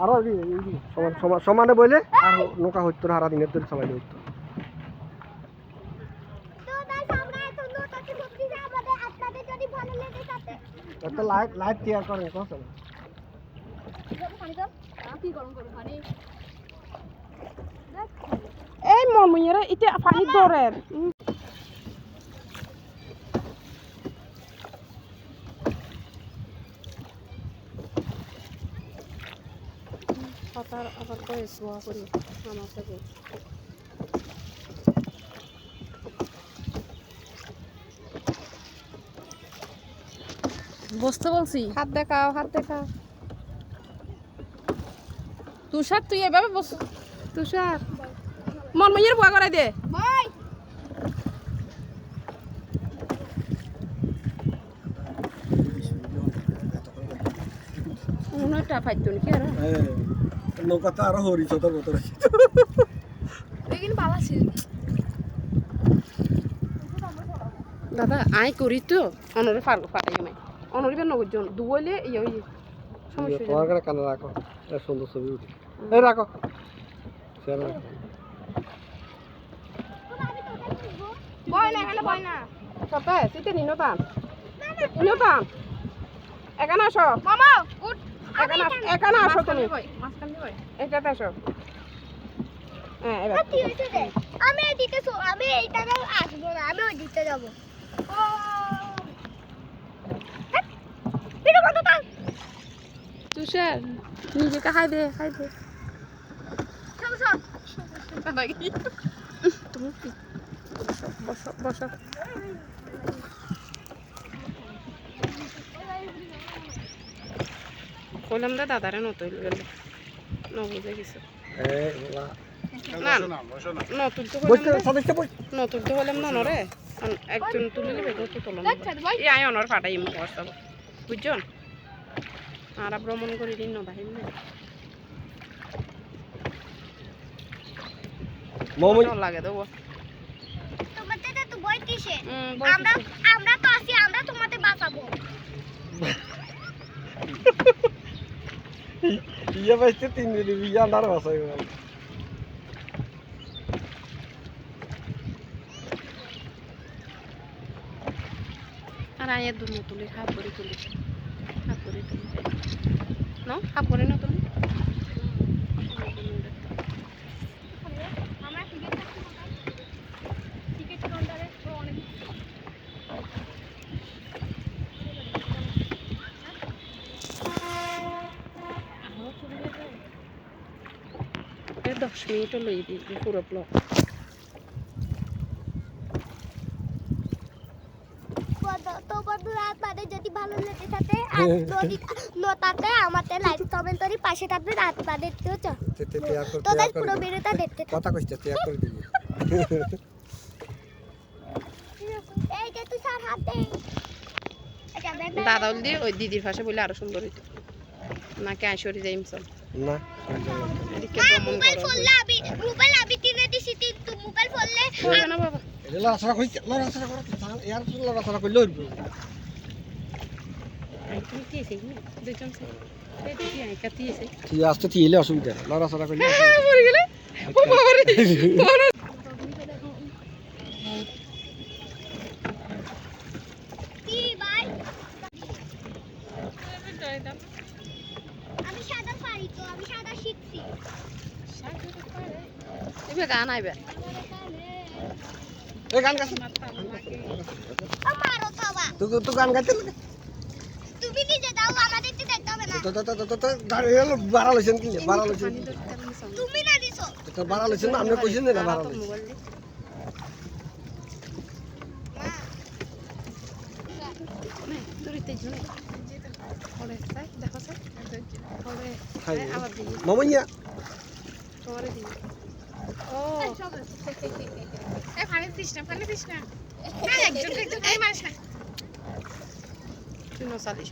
আরো সমানে বইলে আর নৌকা হইতো হারা দিনের ধরে চালাইলে হইতো। একটা লাইট তৈরি করেন কত এই মমিয়ারা এটা পানি দরের পাতার আবার করে সোয়া করি আমার সাথে বসতে বলছি হাত দেখাও তুষার তুই এভাবে বস তুষার মনমইয়ের বুয়া করাই দে ভাই উনাটা ফাইতো নাকি আর নৌকাতে আরো হরি ছোট মতো রাখি এখানে ভালো আছে দাদা আই করি তো অনরে ফাটাই নাই অনরে নগজন দুইলে ইয়ে সমস্যা তোমার কাছে কানে রাখো সুন্দর ছবি উঠে এই রাখো বয় না সতে সিতে নিনতাম এখানে আসো মামা উঠ এখানে আসো তুমি এটাতে আসো হ্যাঁ এবার আমি এই টাকা আসবো না আমি ওই দিতে যাবো তুষার নিজেকে খাই দে তুমি বসো কইলাম দাদারে নতুন গেল নবুঝে গেছে নতুন তো হলাম না নরে একজন তুলে নেবে তো তোলন এই আয় অনর ফাটাই মুখ বসাবো বুঝছেন আর ভ্রমণ করে দিন না বাহির না লাগে দেবো তোমাদের তো বই কিসে আমরা তো আসি আমরা তোমাদের বাঁচাবো ইয়া বাইতে 3 দিন ইয়া নার বাসাই আর আয় দুনো তুলে হাত করে তুলি না হাত করে না তুলি এই 10 মিনিট লই দিই পুরো ব্লগ তো বন্ধুরা আপনাদের যদি ভালো লেগে থাকে আর নতাতে আমাদের লাইক কমেন্ট করে পাশে থাকবেন আপনাদেরকেও তোদের পুরো ভিডিওটা দেখতে কথা কইতে তৈরি করে দিবি এই যে তুই স্যার হাত দে দাদা বলদি ওই দিদির পাশে বলে আরো সুন্দর হইতো নাকি আইসরি যাইম চল না মোবাইল আবি তিনে দিছি তো মোবাইল ফললে না বাবা এলা আসরা কইতে আসরা করতে ইয়ার ফুল আসরা কইলো তুমি কি এসে দুজন সে এই দিদি আই কাটি এসে তুই আসতে তিলে অসুবিধা লড়া আসরা কইলো মরে গেলে ও বাবা রে কি ভাই আমি সাদা পারি তো আমি সাদা শিখছি এবে গান আইবে এই গান গাছ আমারও বাবা তো গান গাইতে তুমি নিজে দাও আমাদের তো দেখতে হবে না তো গাড়ি হলো বাড়া লইছেন কি বাড়া লইছেন তুমি না দিছো তো বাড়া লইছেন না আমরা কইছেন না বাড়া লইছেন মামাইয়া ও এই পানি দিস না একজন এই মাস না তুই নসা দিস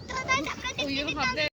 তো তাই